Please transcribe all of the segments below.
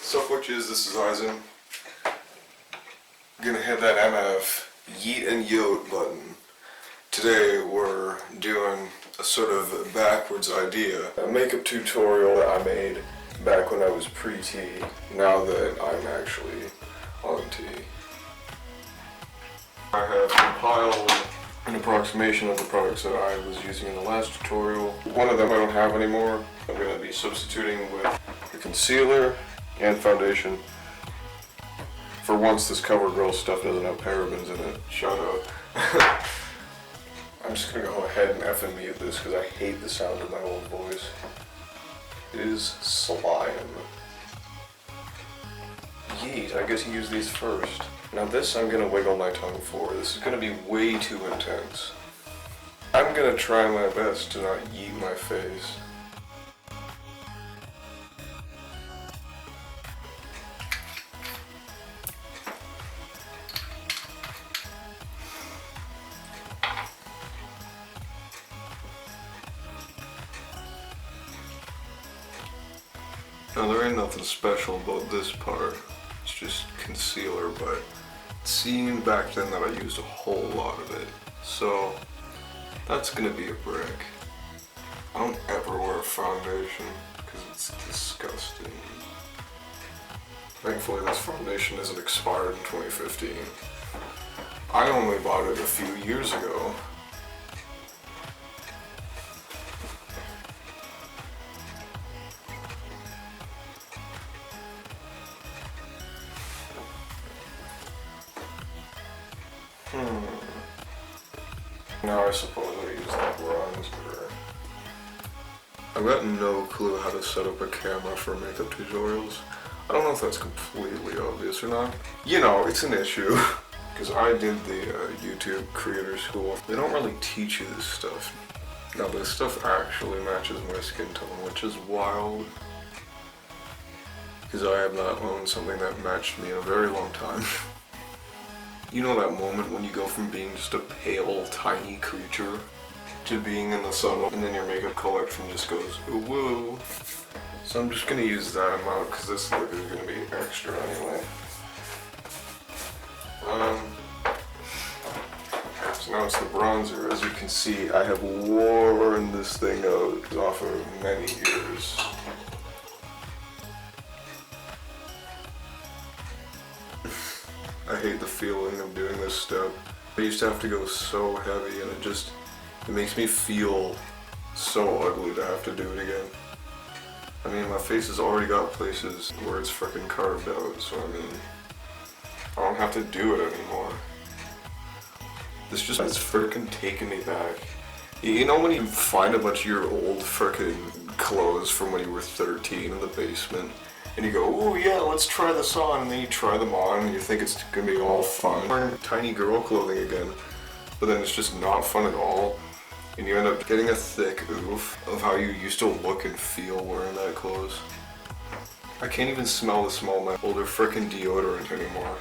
Sup witches, this is Eisen. I'm gonna hit that MF yeet and yote button. Today we're doing a sort of backwards idea. A makeup tutorial that I made back when I was pre-T, now that I'm actually on T. I have compiled an approximation of the products that I was using in the last tutorial. One of them I don't have anymore. I'm going to be substituting with the concealer and foundation. For once, this CoverGirl stuff doesn't have parabens in it. Shout out. I'm just going to go ahead and effing mute this because I hate the sound of my own voice. It is slime. Yeet, I guess you use these first. Now this I'm going to wiggle my tongue for. This is going to be way too intense. I'm going to try my best to not yeet my face. Now there ain't nothing special about this part. It's just concealer, but it seemed back then that I used a whole lot of it. So that's gonna be a brick. I don't ever wear foundation because it's disgusting. Thankfully this foundation isn't expired in 2015. I only bought it a few years ago. Now I suppose I use that bronzer. I've got no clue how to set up a camera for makeup tutorials. I don't know if that's completely obvious or not. You know, it's an issue. Because I did the YouTube creator school. They don't really teach you this stuff. Now this stuff actually matches my skin tone, which is wild. Because I have not owned something that matched me in a very long time. You know that moment when you go from being just a pale, tiny creature to being in the sun, and then your makeup collection just goes, ooh woo. So I'm just gonna use that amount because this look is gonna be extra anyway. So now it's the bronzer. As you can see, I have worn this thing out off of many years. I hate the feeling of doing this step. I used to have to go so heavy and it makes me feel so ugly to have to do it again. I mean, my face has already got places where it's freaking carved out, so I mean, I don't have to do it anymore. This just is freaking taking me back. You know when you find a bunch of your old freaking clothes from when you were 13 in the basement? And you go, oh yeah, let's try this on, and then you try them on, and you think it's gonna be all fun. Wearing tiny girl clothing again, but then it's just not fun at all, and you end up getting a thick oof of how you used to look and feel wearing that clothes. I can't even smell the smell of my older frickin' deodorant anymore.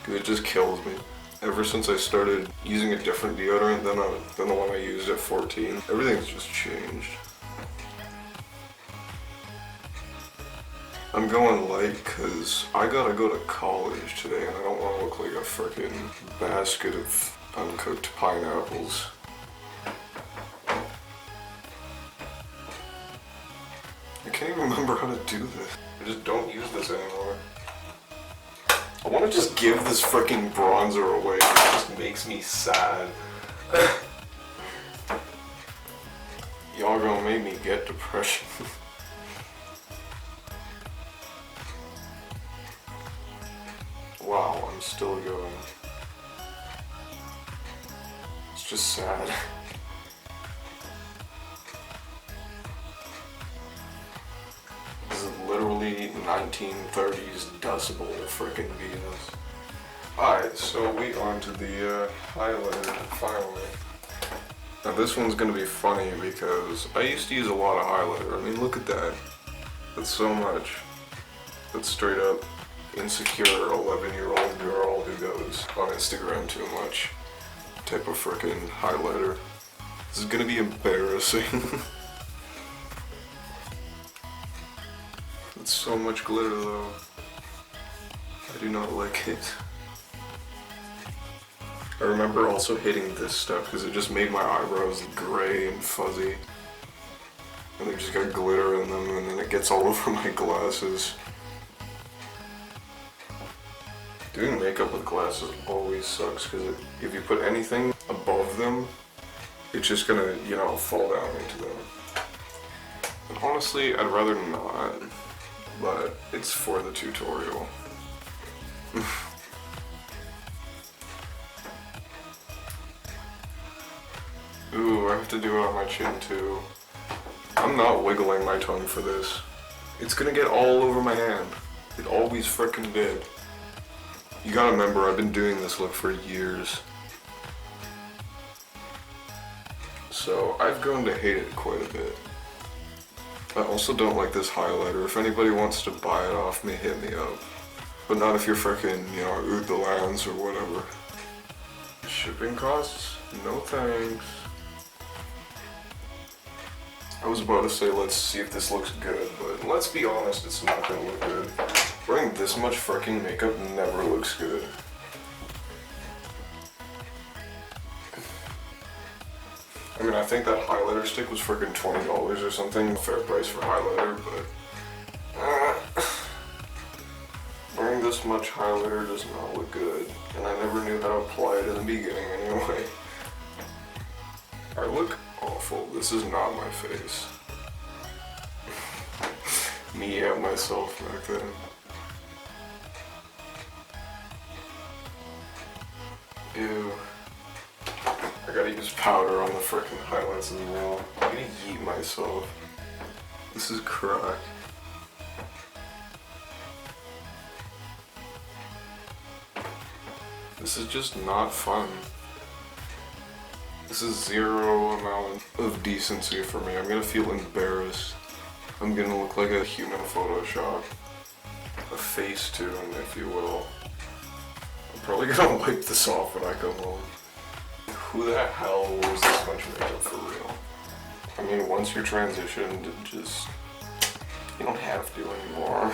It just kills me. Ever since I started using a different deodorant than the one I used at 14, everything's just changed. I'm going light because I gotta go to college today and I don't want to look like a freaking basket of uncooked pineapples. I can't even remember how to do this. I just don't use this anymore. I want to just give this freaking bronzer away. It just makes me sad. Y'all gonna make me get depression. Wow, I'm still going. It's just sad. This is literally 1930s Dust Bowl freaking Venus. Alright, so we on to the highlighter finally. Now this one's gonna be funny because I used to use a lot of highlighter. I mean, look at that. That's so much. That's straight up insecure 11-year-old girl who goes on Instagram too much type of freaking highlighter. This is gonna be embarrassing. It's so much glitter though. I do not like it. I remember also hating this stuff because it just made my eyebrows gray and fuzzy. And they just got glitter in them, and then it gets all over my glasses. Doing makeup with glasses always sucks because if you put anything above them, it's just gonna, you know, fall down into them. And honestly, I'd rather not, but it's for the tutorial. Ooh, I have to do it on my chin too. I'm not wiggling my tongue for this. It's gonna get all over my hand. It always frickin' did. You gotta remember, I've been doing this look for years. So I've grown to hate it quite a bit. I also don't like this highlighter. If anybody wants to buy it off me, hit me up. But not if you're frickin', you know, Oud the Lands or whatever. Shipping costs? No thanks. I was about to say let's see if this looks good, but let's be honest, it's not gonna look good. Wearing this much fucking makeup never looks good. I mean, I think that highlighter stick was freaking $20 or something. Fair price for highlighter, but wearing this much highlighter does not look good. And I never knew how to apply it in the beginning anyway. I look awful. This is not my face. Me at myself back then. Ew. I gotta use powder on the frickin' highlights as well. I'm gonna yeet myself. This is crack. This is just not fun. This is zero amount of decency for me. I'm gonna feel embarrassed. I'm gonna look like a human Photoshop. A Facetune, if you will. I'm probably gonna wipe this off when I come home. Who the hell wears this much makeup for real? I mean, once you're transitioned, you don't have to anymore.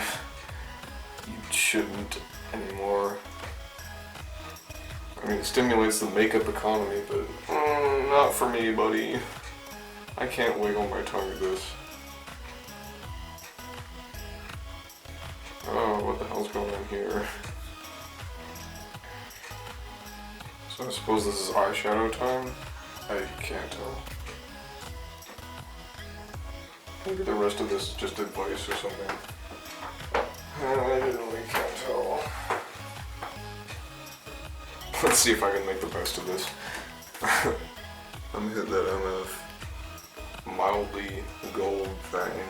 You shouldn't anymore. I mean, it stimulates the makeup economy, but not for me, buddy. I can't wiggle my tongue at this. Oh, what the hell's going on here? So I suppose this is eyeshadow time? I can't tell. Maybe the rest of this is just advice or something. I really can't tell. Let's see if I can make the best of this. I'm gonna hit that MF mildly gold thing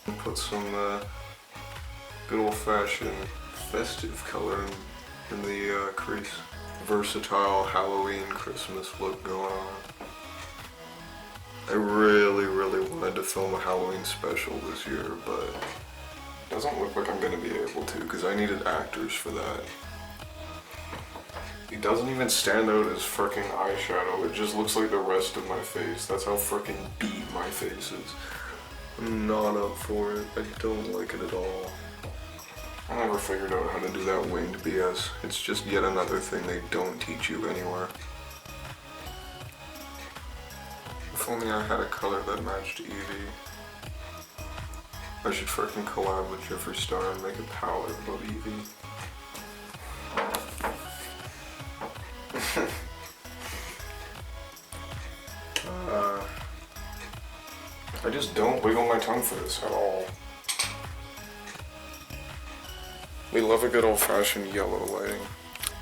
and put some good old-fashioned festive color in the crease. Versatile Halloween Christmas look going on. I really wanted to film a Halloween special this year, but it doesn't look like I'm gonna be able to because I needed actors for that. It doesn't even stand out as freaking eyeshadow, it just looks like the rest of my face. That's how freaking beat my face is. I'm not up for it. I don't like it at all. I never figured out how to do that winged BS. It's just yet another thing they don't teach you anywhere. If only I had a color that matched Eevee. I should freaking collab with Jeffree Star and make a palette about Eevee. I just don't wiggle my tongue for this at all. We love a good old-fashioned yellow lighting.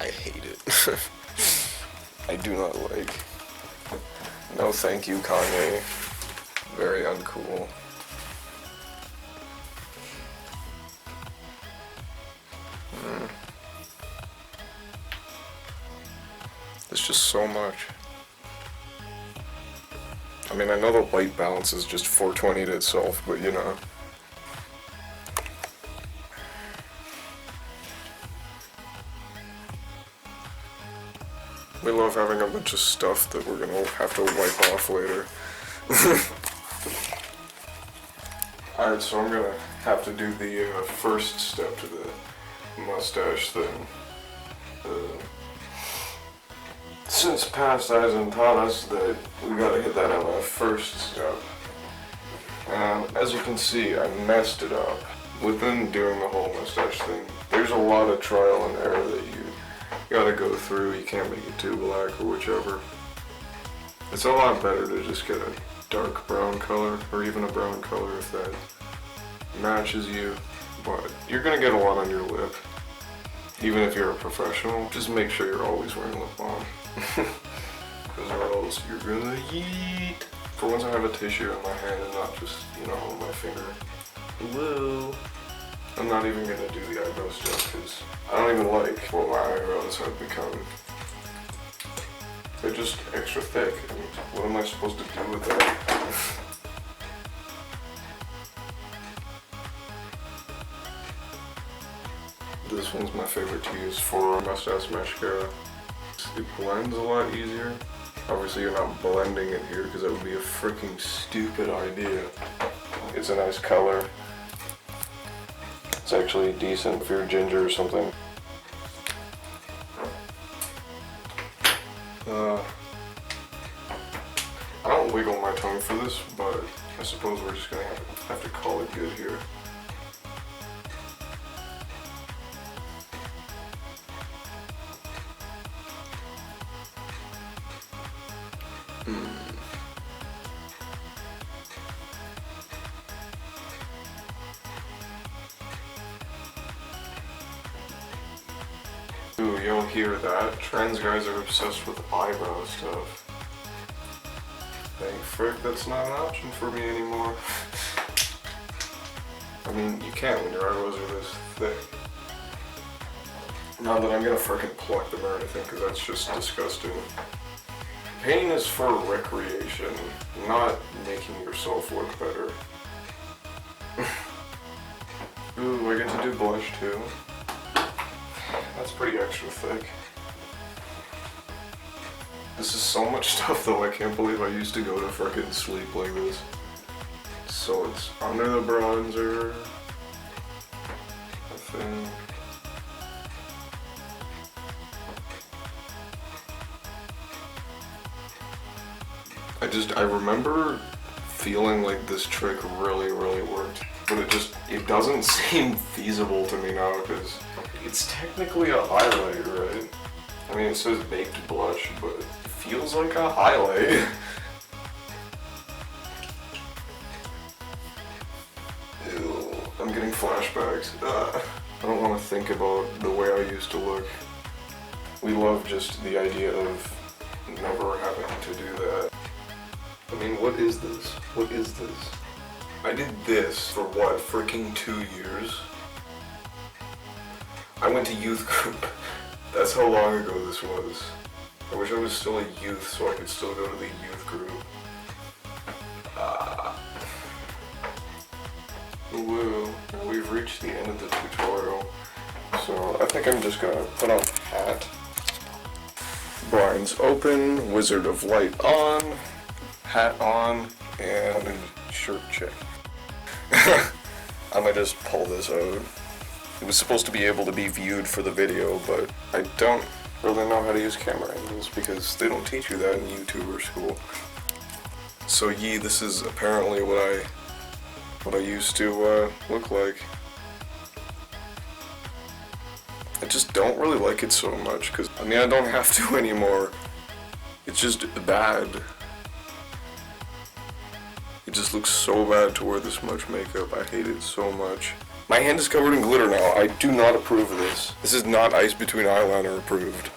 I hate it. I do not like. No thank you, Kanye. Very uncool. There's just so much. I mean, I know the white balance is just 420 to itself, but you know. We love having a bunch of stuff that we're gonna have to wipe off later. Alright, so I'm gonna have to do the first step to the mustache thing. Since past Eisen taught us that we gotta hit that on the first step. As you can see, I messed it up. Within doing the whole mustache thing, there's a lot of trial and error that you gotta go through. You can't make it too black or whichever. It's a lot better to just get a dark brown color, or even a brown color if that matches you. But you're gonna get a lot on your lip. Even if you're a professional, just make sure you're always wearing lip balm. Because or else you're gonna yeet. For once I have a tissue in my hand and not just, you know, on my finger. Whoa. I'm not even gonna do the eyebrows just because I don't even like what my eyebrows have become. They're just extra thick, and what am I supposed to do with that? This one's my favorite to use for mustache mascara. It blends a lot easier. Obviously you're not blending it here because that would be a freaking stupid idea. It's a nice color. It's actually decent if you're ginger or something. I don't wiggle my tongue for this, but I suppose we're just gonna have to call it good here. Ooh, you'll hear that. Trans guys are obsessed with eyebrow stuff. Thank frick, that's not an option for me anymore. I mean, you can't when your eyebrows are this thick. Not that I'm gonna frickin' pluck them or anything, because that's just disgusting. Painting is for recreation, not making yourself look better. Ooh, I get to do blush too. That's pretty extra thick. This is so much stuff though, I can't believe I used to go to frickin' sleep like this. So it's under the bronzer, I think. I remember feeling like this trick really worked, but it doesn't seem feasible to me now because it's technically a highlight, right? I mean, it says baked blush, but it feels like a highlight. Ew, I'm getting flashbacks. I don't want to think about the way I used to look. We love just the idea of never having to do that. I mean, what is this? What is this? I did this for what, freaking 2 years? I went to youth group. That's how long ago this was. I wish I was still a youth so I could still go to the youth group. Woo, we've reached the end of the tutorial. So I think I'm just gonna put on hat. Blinds open, Wizard of Light on, hat on, and shirt check. I might just pull this out. It was supposed to be able to be viewed for the video, but I don't really know how to use camera angles because they don't teach you that in YouTuber school. So this is apparently what I used to look like. I just don't really like it so much because, I mean, I don't have to anymore. It's just bad. It just looks so bad to wear this much makeup. I hate it so much. My hand is covered in glitter now. I do not approve of this. This is not Ice Between Eyeliner approved.